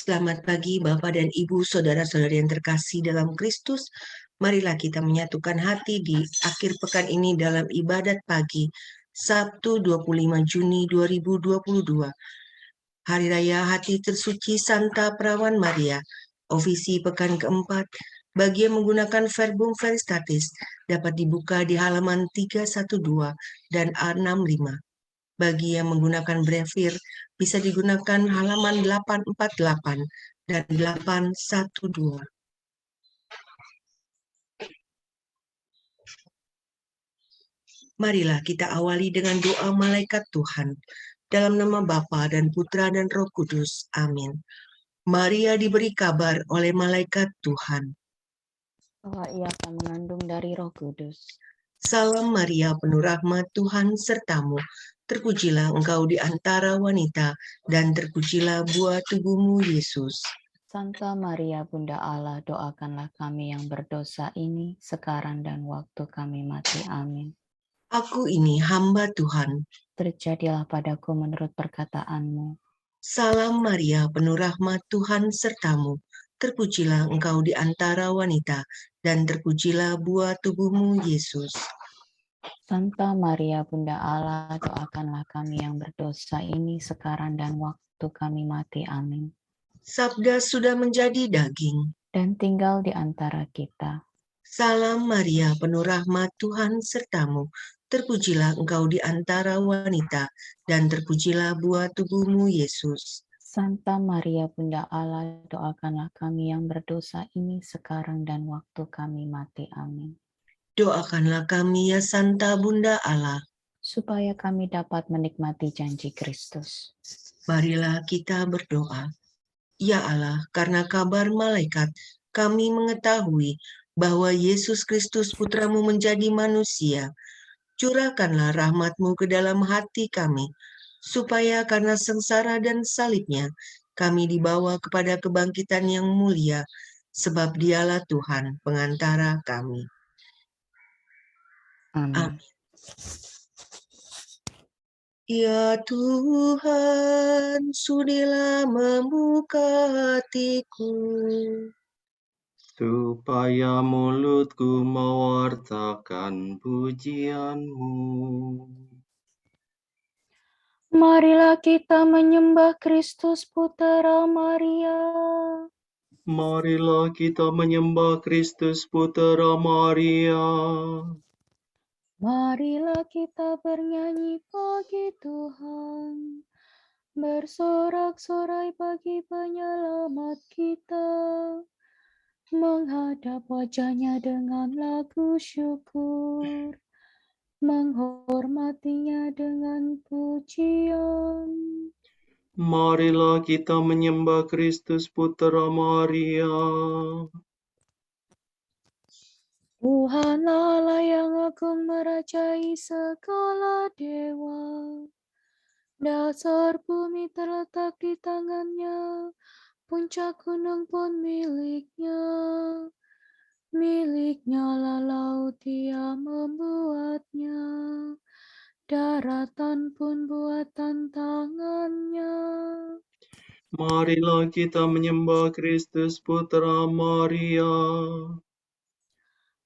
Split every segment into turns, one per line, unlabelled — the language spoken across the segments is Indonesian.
Selamat pagi Bapak dan Ibu, saudara-saudari yang terkasih dalam Kristus. Marilah kita menyatukan hati di akhir pekan ini dalam ibadat pagi, Sabtu 25 Juni 2022. Hari Raya Hati Tersuci Santa Perawan Maria, ofisi pekan keempat, bagi yang menggunakan verbum veritatis dapat dibuka di halaman 312 dan 65. Bagi yang menggunakan brevir, bisa digunakan halaman 848 dan 812. Marilah kita awali dengan doa malaikat Tuhan. Dalam nama Bapa dan Putra dan Roh Kudus. Amin. Maria diberi kabar oleh malaikat Tuhan.
Bahwa ia akan mengandung dari Roh Kudus.
Salam Maria, penuh rahmat Tuhan sertamu. Terpujilah engkau di antara wanita, dan terpujilah buah tubuhmu, Yesus.
Santa Maria, Bunda Allah, doakanlah kami yang berdosa ini, sekarang dan waktu kami mati. Amin.
Aku ini hamba Tuhan.
Terjadilah padaku menurut perkataanmu.
Salam Maria, penuh rahmat Tuhan sertamu. Terpujilah engkau di antara wanita, dan terpujilah buah tubuhmu, Yesus.
Santa Maria, Bunda Allah, doakanlah kami yang berdosa ini, sekarang dan waktu kami mati. Amin.
Sabda sudah menjadi daging
dan tinggal di antara kita.
Salam Maria, penuh rahmat Tuhan sertamu. Terpujilah engkau di antara wanita, dan terpujilah buah tubuhmu, Yesus.
Santa Maria, Bunda Allah, doakanlah kami yang berdosa ini sekarang dan waktu kami mati. Amin.
Doakanlah kami ya Santa Bunda Allah,
supaya kami dapat menikmati janji Kristus.
Marilah kita berdoa. Ya Allah, karena kabar malaikat, kami mengetahui bahwa Yesus Kristus Putramu menjadi manusia. Curahkanlah rahmat-Mu ke dalam hati kami, supaya karena sengsara dan salibnya, kami dibawa kepada kebangkitan yang mulia, sebab dialah Tuhan, pengantara kami.
Amin.
Ya Tuhan, sudilah membuka hatiku,
supaya mulutku mewartakan pujian-Mu.
Marilah kita menyembah Kristus Putera Maria.
Marilah kita menyembah Kristus Putera Maria.
Marilah kita bernyanyi bagi Tuhan, bersorak-sorai bagi penyelamat kita, menghadap wajahnya dengan lagu syukur, menghormatinya dengan pujian.
Marilah kita menyembah Kristus Putera Maria.
Tuhan Allah yang agung merajai segala dewa. Dasar bumi terletak di tangannya, puncak gunung pun miliknya. Miliknya lah laut, Dia membuatnya. Daratan pun buatan tangannya.
Marilah kita menyembah Kristus Putera Maria.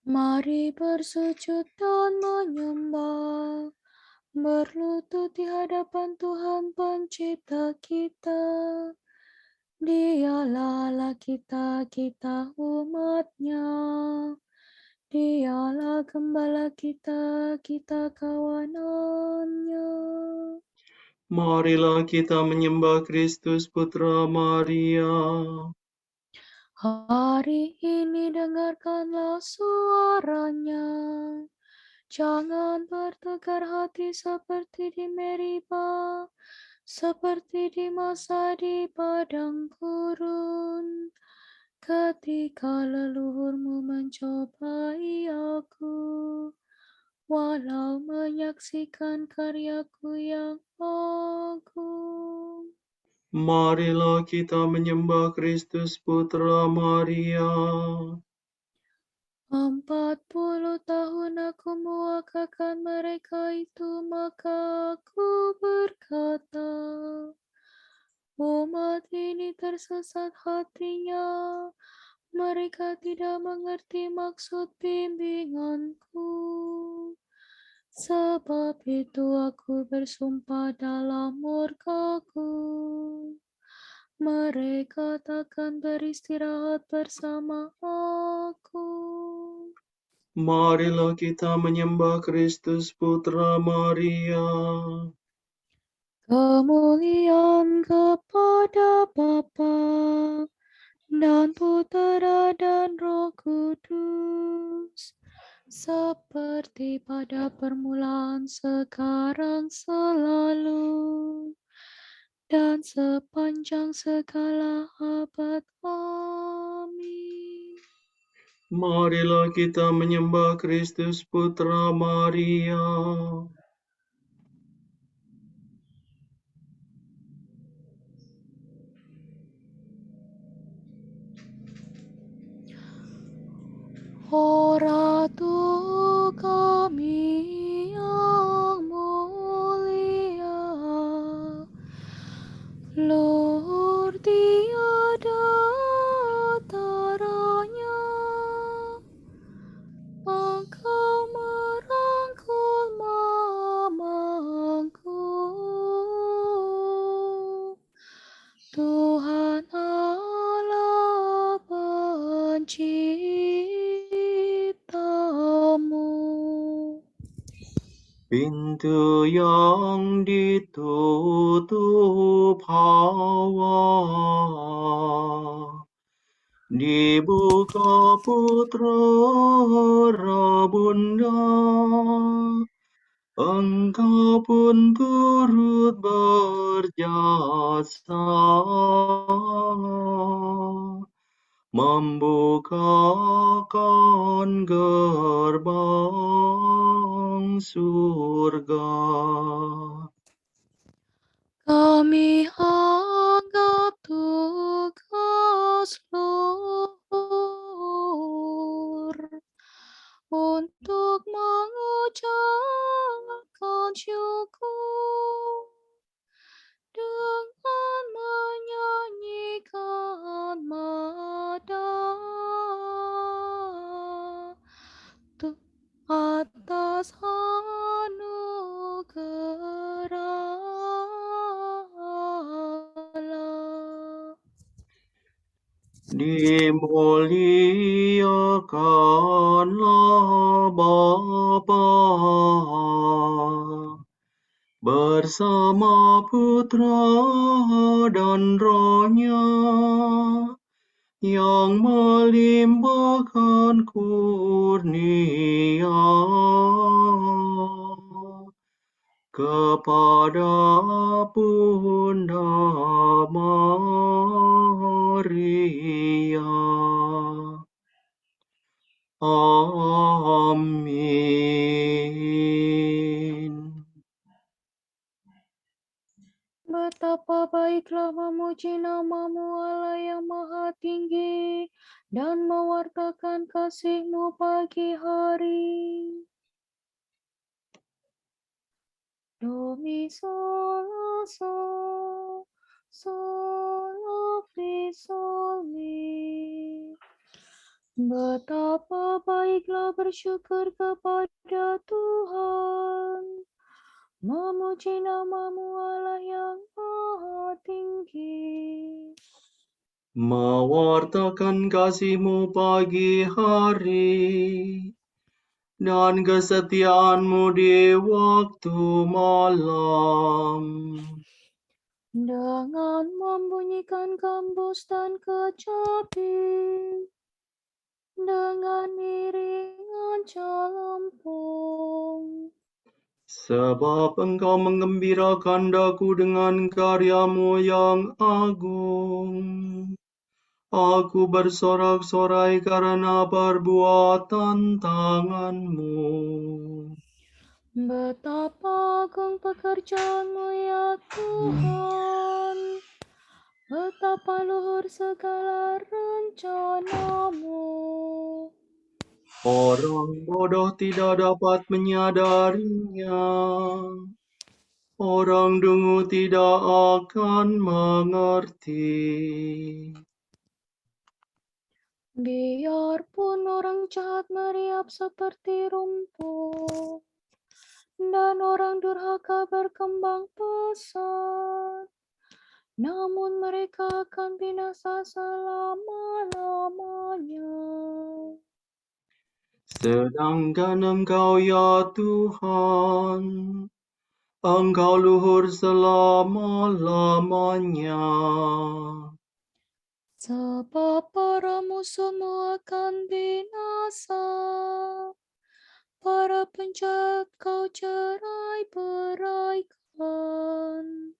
Mari bersujud dan menyembah, berlutut di hadapan Tuhan Pencipta kita. Dialah Allah kita, kita umat-Nya. Dialah Gembala kita, kita kawanan-Nya.
Marilah kita menyembah Kristus Putera Maria.
Hari ini dengarkanlah suaranya. Jangan bertegar hati seperti di Meriba, seperti di masa di padang gurun, ketika leluhurmu mencobai aku, walau menyaksikan karyaku yang agung.
Marilah kita menyembah Kristus Putera Maria.
40 tahun aku mewakilkan mereka itu, maka aku berkata, umat ini tersesat hatinya. Mereka tidak mengerti maksud bimbinganku. Sebab itu aku bersumpah dalam murkaku. Mereka takkan beristirahat bersama aku.
Marilah kita menyembah Kristus Putra Maria.
Kemuliaan kepada Bapa dan Putera dan Roh Kudus, seperti pada permulaan, sekarang, selalu, dan sepanjang segala abad. Amin.
Marilah kita menyembah Kristus Putra Maria.
O Ratu kami yang mulia, luhur tiada taranya, Engkau merangkul mamaku, Tuhan Allah penciptamu.
Pintu yang ditutup Hawa dibuka Putra Rabunda, Engkau pun turut berjasa membukakan gerbang surga.
Kami anggap tugas luhur untuk mengucapkan syukur dengan menyanyikan atas anugerah Allah.
Dimuliakanlah Bapa bersama Putra dan Roh-Nya yang melimpahkan kurnia kepada Bunda Maria. Amin.
Betapa baiklah memuji nama-Mu Allah yang Maha Tinggi dan mewartakan kasih-Mu pagi hari. Do mi sol la sol, sol la fi sol mi. Betapa baiklah bersyukur kepada Tuhan, memuji nama-Mu Allah yang Maha Tinggi.
Mewartakan kasih-Mu pagi hari dan kesetiaan-Mu di waktu malam.
Dengan membunyikan gambus dan kecapi, dengan iringan calampung.
Sebab Engkau menggembirakan daku dengan karya-Mu yang agung. Aku bersorak-sorai karena perbuatan tangan-Mu.
Betapa agung pekerjaan-Mu ya Tuhan, betapa luhur segala rencana-Mu.
Orang bodoh tidak dapat menyadarinya. Orang dungu tidak akan mengerti.
Biarpun orang jahat meriap seperti rumput, dan orang durhaka berkembang pesat, namun mereka akan binasa selama-lamanya.
Sedangkan Engkau, ya Tuhan, Engkau luhur selama-lamanya.
Sebab para musuhmu akan binasa, para penjahat kau cerai-beraikan.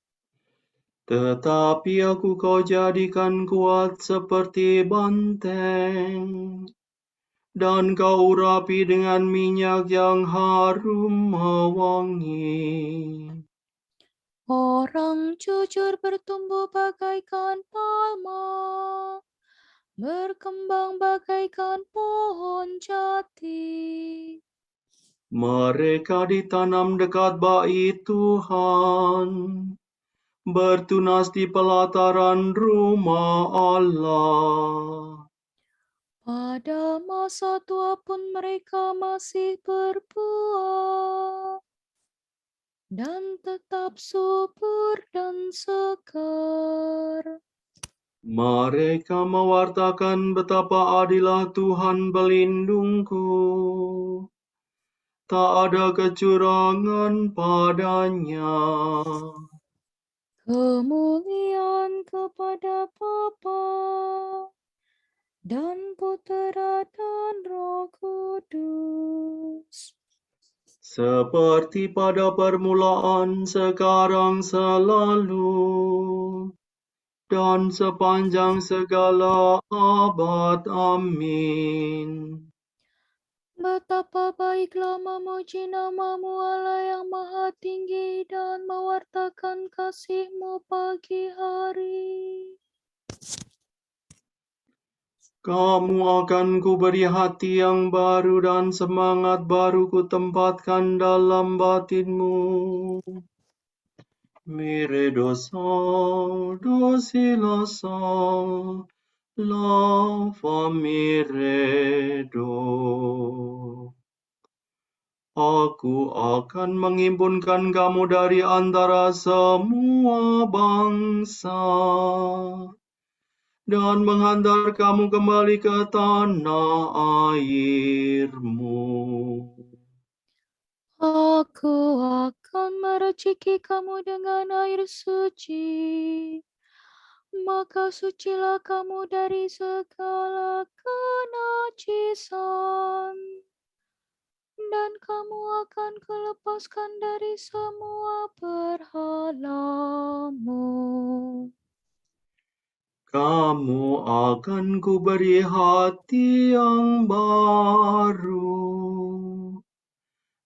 Tetapi aku kau jadikan kuat seperti banteng, dan kau urapi dengan minyak yang harum mewangi.
Orang jujur bertumbuh bagaikan palma, berkembang bagaikan pohon jati.
Mereka ditanam dekat bait Tuhan, bertunas di pelataran rumah Allah.
Pada masa tua pun mereka masih berbuah dan tetap subur dan segar.
Mereka mewartakan betapa adilah Tuhan pelindungku. Tak ada kecurangan padanya.
Kemuliaan kepada Bapa dan Putera dan Roh Kudus.
Seperti pada permulaan, sekarang, selalu, dan sepanjang segala abad. Amin.
Betapa baiklah memuji nama-Mu Allah yang Maha Tinggi dan mewartakan kasih-Mu pagi hari.
Kamu akan kuberi hati yang baru dan semangat baru kutempatkan dalam batinmu. Mire dosilasa, la famiredo. Aku akan menghimpunkan kamu dari antara semua bangsa dan menghantar kamu kembali ke tanah airmu.
Aku akan meraciki kamu dengan air suci. Maka sucilah kamu dari segala kenajisan. Dan kamu akan kulepaskan dari semua berhalamu.
Kamu akan kuberi hati yang baru,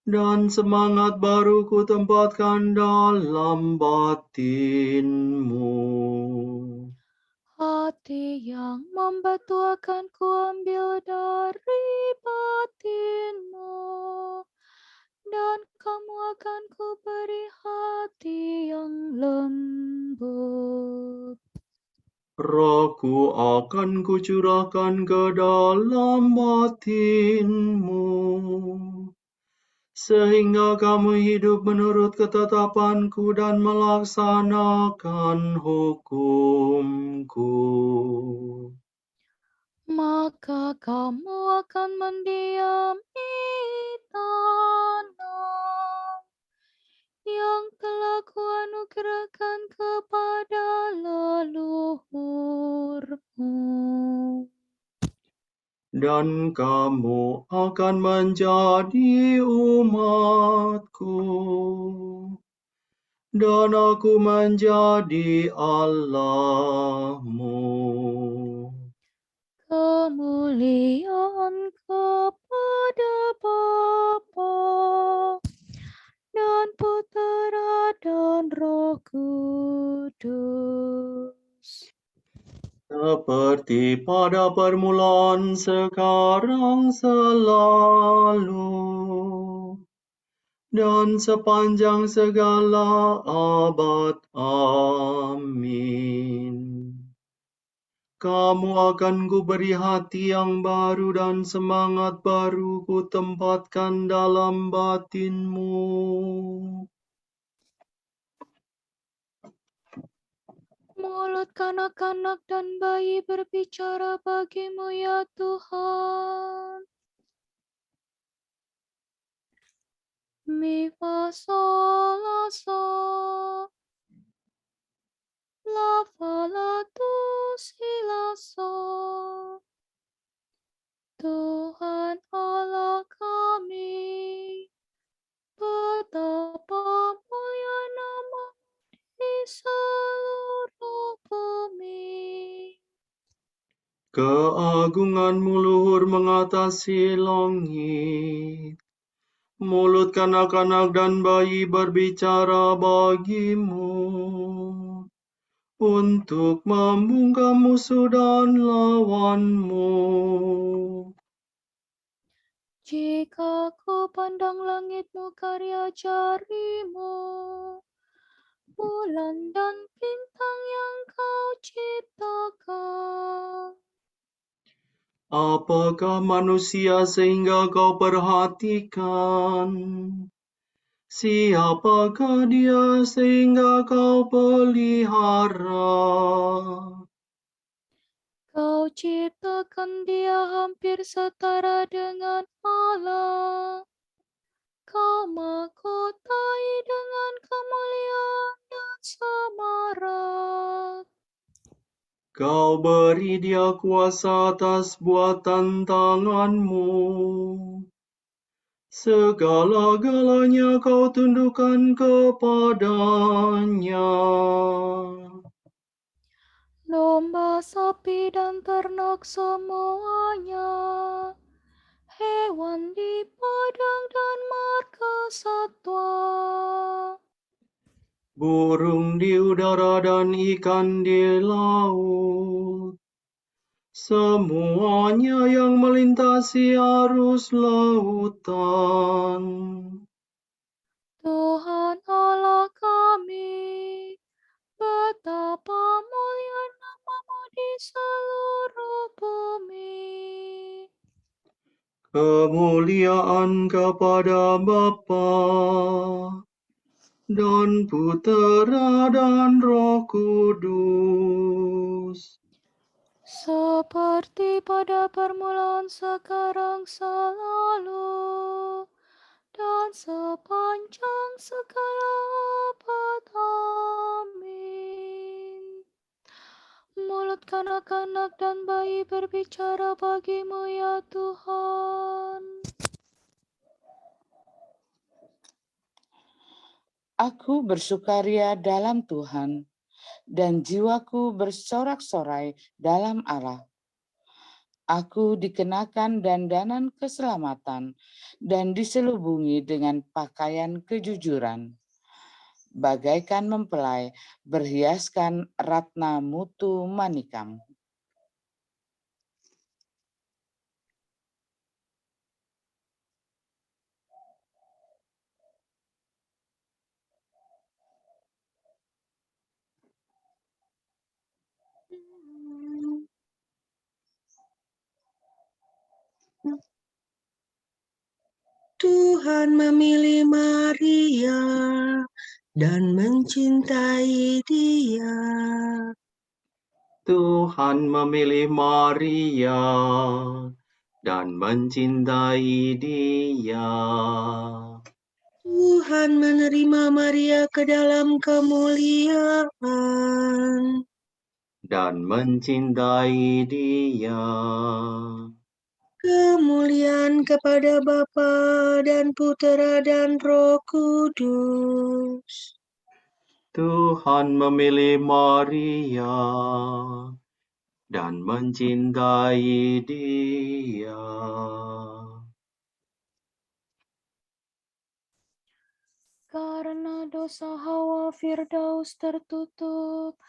dan semangat baru kutempatkan dalam batinmu.
Hati yang membatu akan kuambil dari batinmu, dan kamu akan kuberi hati yang lembut.
Rohku akan kucurahkan ke dalam batinmu, sehingga kamu hidup menurut ketetapanku dan melaksanakan hukumku.
Maka kamu akan mendiami tanah yang telah kuanugerahkan kepada leluhurmu.
Dan kamu akan menjadi umatku, dan aku menjadi Allahmu.
Kemuliaan kepada Bapa dan Putera dan Roh Kudus.
Seperti pada permulaan, sekarang, selalu, dan sepanjang segala abad. Amin. Kamu akan kuberi hati yang baru dan semangat baru kutempatkan dalam batinmu.
Mulut kanak-kanak dan bayi berbicara bagimu ya Tuhan. Mi fa sol la sol, la fa la do si la sol. Tuhan Allah kami, betapa mulia nama di seluruh bumi.
Keagunganmu luhur mengatasi langit. Mulut kanak-kanak dan bayi berbicara bagimu untuk membungkam musuh dan lawanmu.
Jika ku pandang langitmu karya jarimu, bulan dan bintang yang kau ciptakan.
Apakah manusia sehingga kau perhatikan? Siapakah dia sehingga kau pelihara?
Kau ciptakan dia hampir setara dengan Allah. Kau mahkotai dengan kemuliaan dan semarak.
Kau beri dia kuasa atas buatan tanganmu. Segala-galanya kau tundukkan kepadanya.
Domba, sapi, dan ternak semuanya, hewan di padang dan marga satwa,
Burung di udara dan ikan di laut. Semuanya yang melintasi arus lautan.
Tuhan Allah kami, betapa mulia nama-Mu di seluruh bumi.
Kemuliaan kepada Bapa dan Putera dan Roh Kudus.
Seperti pada permulaan, sekarang, selalu, dan sepanjang segala abad. Amin. Mulut kanak-kanak dan bayi berbicara bagimu ya Tuhan.
Aku bersukaria dalam Tuhan, dan jiwaku bersorak-sorai dalam Allah. Aku dikenakan dandanan keselamatan dan diselubungi dengan pakaian kejujuran. Bagaikan mempelai berhiaskan ratna mutu manikam.
Tuhan memilih Maria dan mencintai dia.
Tuhan memilih Maria dan mencintai dia.
Tuhan menerima Maria ke dalam kemuliaan
Dan mencintai dia.
kemuliaan kepada Bapa dan Putera dan Roh Kudus.
Tuhan memilih Maria dan mencintai dia.
Karena dosa Hawa, Firdaus tertutup.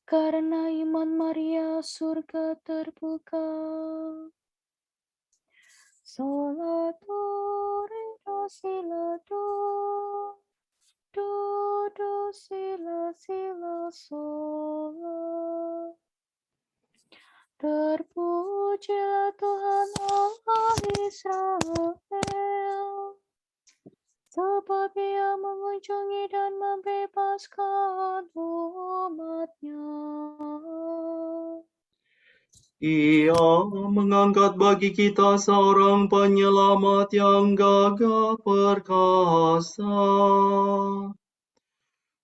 Karena iman Maria, surga terbuka. Solatore do, sila, do, sila, sol, la. Terpujilah Tuhan Allah Israel, sebab Ia mengunjungi dan membebaskan umat-Nya.
Ia mengangkat bagi kita seorang penyelamat yang gagah perkasa,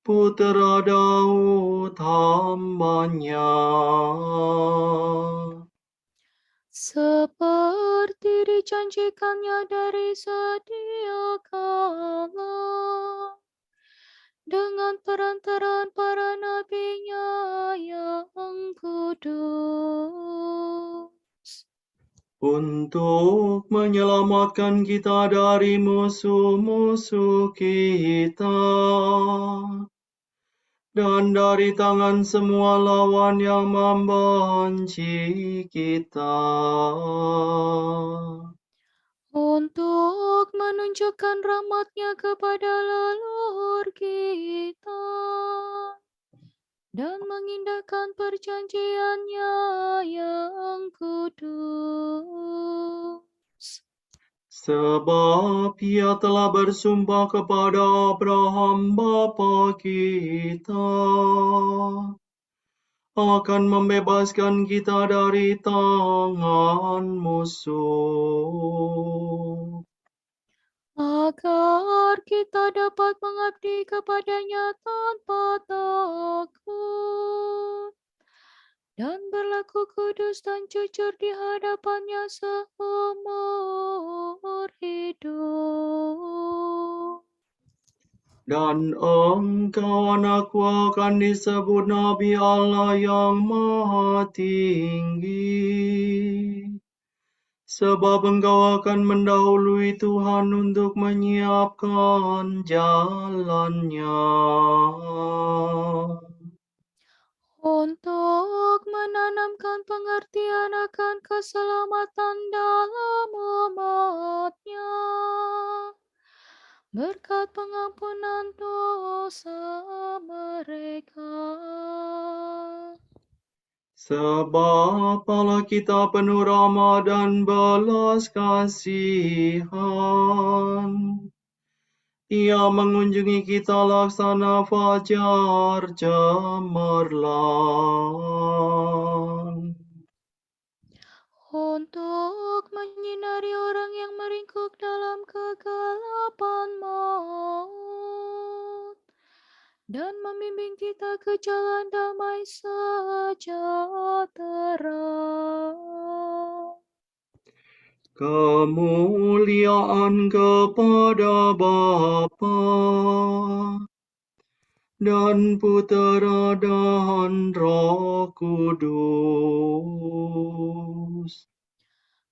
Putera Daud hamba-Nya.
Seperti dijanjikannya dari sedia kala, dengan perantaraan para nabi-Nya yang kudus,
Untuk menyelamatkan kita dari musuh-musuh kita dan dari tangan semua lawan yang membenci kita,
untuk menunjukkan rahmat-Nya kepada leluhur kita dan mengindahkan perjanjian-Nya yang kudus.
sebab Ia telah bersumpah kepada Abraham bapa kita akan membebaskan kita dari tangan musuh,
agar kita dapat mengabdi kepada-Nya tanpa takut dan berlaku kudus dan jujur di hadapan-Nya seumur hidup.
dan engkau anakku akan disebut Nabi Allah yang Maha Tinggi, sebab engkau akan mendahului Tuhan untuk menyiapkan jalannya,
Untuk menanamkan pengertian akan keselamatan dalam umat-Nya, berkat pengampunan dosa mereka.
sebab Allah kita penuh rahmat dan belas kasihan. Ia mengunjungi kita laksana fajar cemerlang,
Untuk menyinari orang yang meringkuk dalam kegelapan maut, dan membimbing kita ke jalan damai sejahtera.
kemuliaan kepada Bapa dan Putera dan Roh Kudus,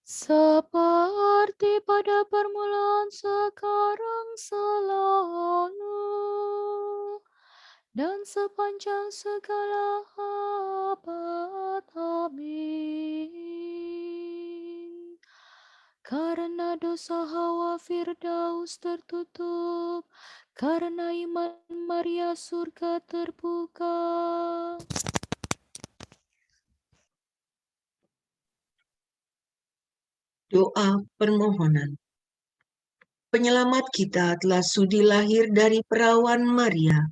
Seperti pada permulaan, sekarang, selalu, dan sepanjang segala abad. Amin. Karena dosa Hawa Firdaus tertutup, karena iman Maria surga terbuka.
Doa permohonan. Penyelamat kita telah sudi lahir dari perawan Maria.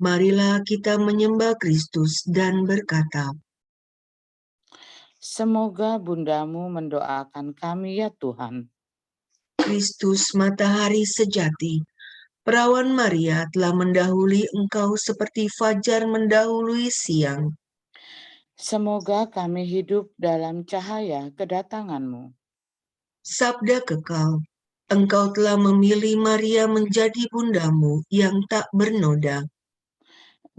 Marilah kita menyembah Kristus dan berkata,
Semoga bundamu mendoakan kami ya Tuhan.
Kristus matahari sejati, perawan Maria telah mendahului engkau seperti fajar mendahului siang.
Semoga kami hidup dalam cahaya kedatanganmu.
Sabda kekal, engkau telah memilih Maria menjadi bundamu yang tak bernoda.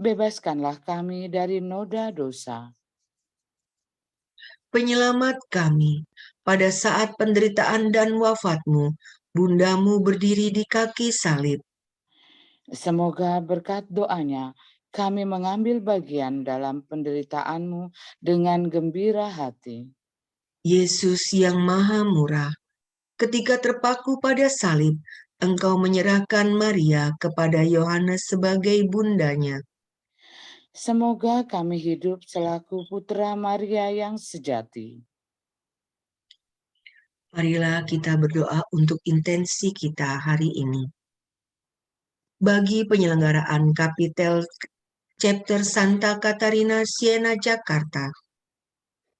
Bebaskanlah kami dari noda dosa.
Penyelamat kami, pada saat penderitaan dan wafatmu, bundamu berdiri di kaki salib.
Semoga berkat doanya kami mengambil bagian dalam penderitaanmu dengan gembira hati.
Yesus yang maha murah, ketika terpaku pada salib, Engkau menyerahkan Maria kepada Yohanes sebagai bundanya.
Semoga kami hidup selaku putra Maria yang sejati.
Marilah kita berdoa untuk intensi kita hari ini. Bagi penyelenggaraan Kapitel Chapter Santa Catarina Siena Jakarta,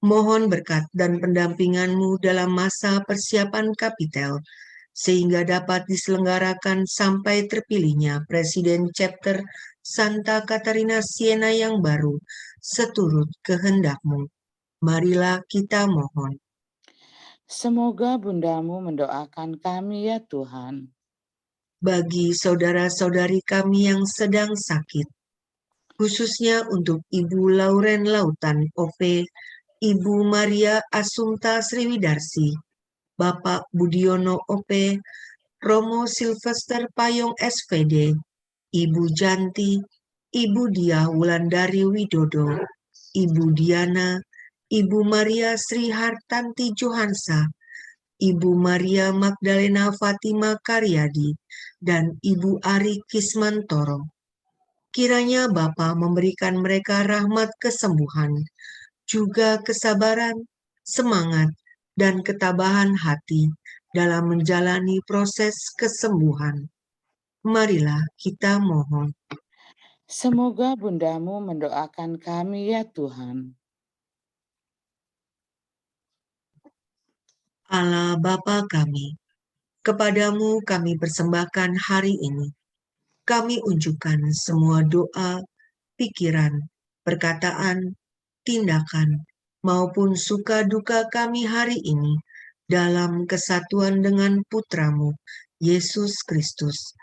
mohon berkat dan pendampingan-Mu dalam masa persiapan Kapitel, sehingga dapat diselenggarakan sampai terpilihnya Presiden Chapter Santa Catarina Siena yang baru, seturut kehendak-Mu. Marilah kita mohon.
Semoga Bundamu mendoakan kami ya Tuhan.
Bagi saudara-saudari kami yang sedang sakit, khususnya untuk Ibu Lauren Lautan OP, Ibu Maria Assunta Sriwidarsi, Bapak Budiono OP, Romo Sylvester Payong SPD, Ibu Janti, Ibu Dia Wulandari Widodo, Ibu Diana, Ibu Maria Sri Hartanti Johansa, Ibu Maria Magdalena Fatima Karyadi, dan Ibu Ari Kismantoro. Kiranya Bapa memberikan mereka rahmat kesembuhan, juga kesabaran, semangat, dan ketabahan hati dalam menjalani proses kesembuhan. Marilah kita mohon.
Semoga Bundamu mendoakan kami ya Tuhan.
Allah Bapa kami, kepadamu kami persembahkan hari ini. Kami unjukkan semua doa, pikiran, perkataan, tindakan, maupun suka duka kami hari ini dalam kesatuan dengan Putramu, Yesus Kristus,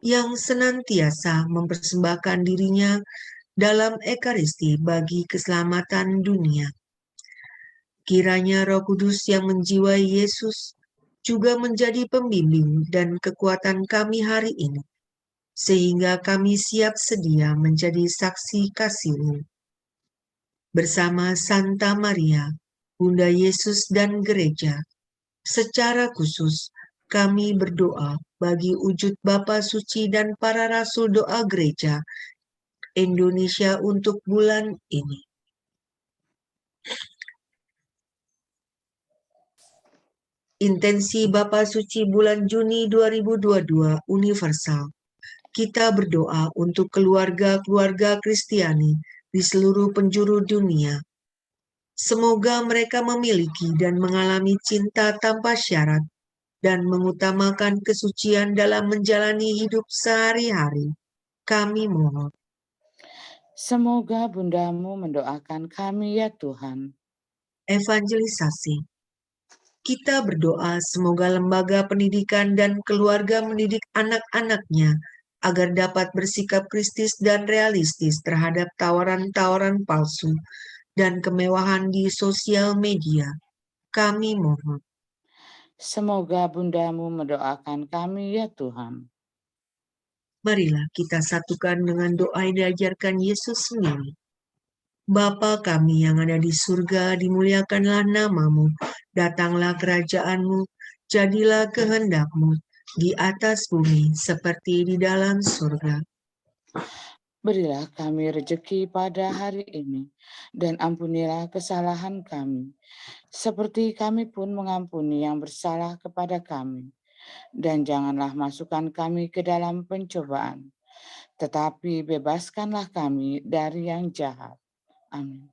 yang senantiasa mempersembahkan dirinya dalam Ekaristi bagi keselamatan dunia. Kiranya Roh Kudus yang menjiwai Yesus juga menjadi pembimbing dan kekuatan kami hari ini, sehingga kami siap sedia menjadi saksi kasih-Mu. Bersama Santa Maria, Bunda Yesus dan Gereja, secara khusus kami berdoa bagi wujud Bapa Suci dan para rasul doa Gereja Indonesia untuk bulan ini. Intensi Bapa Suci bulan Juni 2022 universal. Kita berdoa untuk keluarga-keluarga Kristiani di seluruh penjuru dunia. Semoga mereka memiliki dan mengalami cinta tanpa syarat dan mengutamakan kesucian dalam menjalani hidup sehari-hari. Kami mohon.
Semoga Bundamu mendoakan kami ya Tuhan.
Evangelisasi. Kita berdoa semoga lembaga pendidikan dan keluarga mendidik anak-anaknya agar dapat bersikap kritis dan realistis terhadap tawaran-tawaran palsu dan kemewahan di sosial media. Kami mohon.
Semoga Bundamu mendoakan kami ya Tuhan.
Marilah kita satukan dengan doa yang diajarkan Yesus sendiri. Bapa kami yang ada di surga, dimuliakanlah nama-Mu, datanglah kerajaan-Mu, jadilah kehendak-Mu di atas bumi seperti di dalam surga.
Berilah kami rejeki pada hari ini, dan ampunilah kesalahan kami, seperti kami pun mengampuni yang bersalah kepada kami. Dan janganlah masukkan kami ke dalam pencobaan, tetapi bebaskanlah kami dari yang jahat. Amin.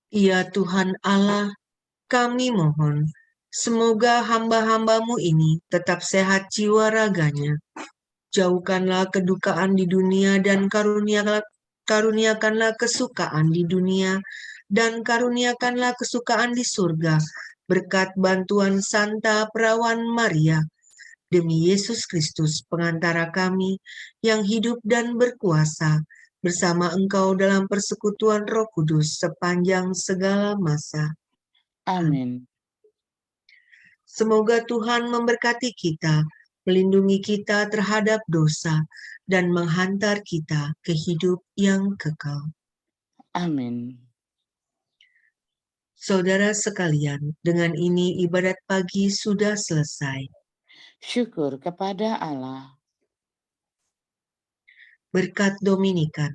Ya Tuhan Allah, kami mohon, semoga hamba-hamba-Mu ini tetap sehat jiwa raganya. Jauhkanlah kedukaan di dunia dan karuniakanlah kesukaan di dunia dan karuniakanlah kesukaan di surga berkat bantuan Santa Perawan Maria. Demi Yesus Kristus, pengantara kami yang hidup dan berkuasa bersama Engkau dalam persekutuan Roh Kudus sepanjang segala masa.
Amin.
Semoga Tuhan memberkati kita, melindungi kita terhadap dosa, dan menghantar kita ke hidup yang kekal.
Amin.
Saudara sekalian, dengan ini ibadat pagi sudah selesai.
Syukur kepada Allah.
Berkat Dominikan.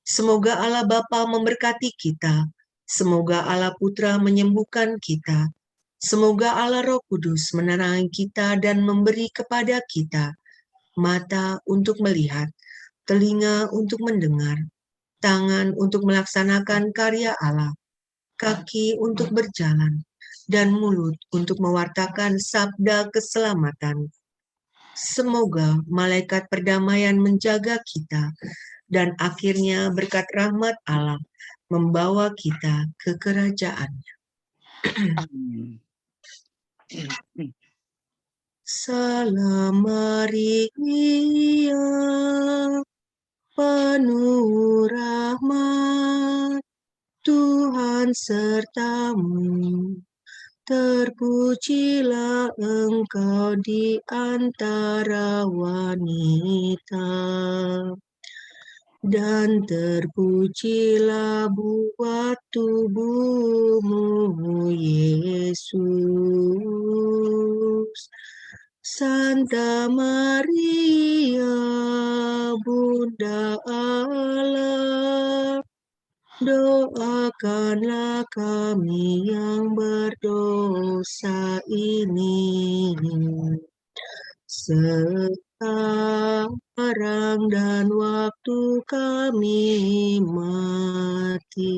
Semoga Allah Bapa memberkati kita. Semoga Allah Putra menyembuhkan kita. Semoga Allah Roh Kudus menerangi kita dan memberi kepada kita mata untuk melihat, telinga untuk mendengar, tangan untuk melaksanakan karya Allah, kaki untuk berjalan, dan mulut untuk mewartakan sabda keselamatan. Semoga malaikat perdamaian menjaga kita, dan akhirnya berkat rahmat Allah membawa kita ke kerajaan-Nya.
Amin.
Salam Maria, penuh rahmat, Tuhan sertamu. Terpujilah engkau di antara wanita, dan terpujilah buah tubuhmu, Yesus. Santa Maria, Bunda Allah, doakanlah kami yang berdosa ini, sekarang dan waktu kami mati.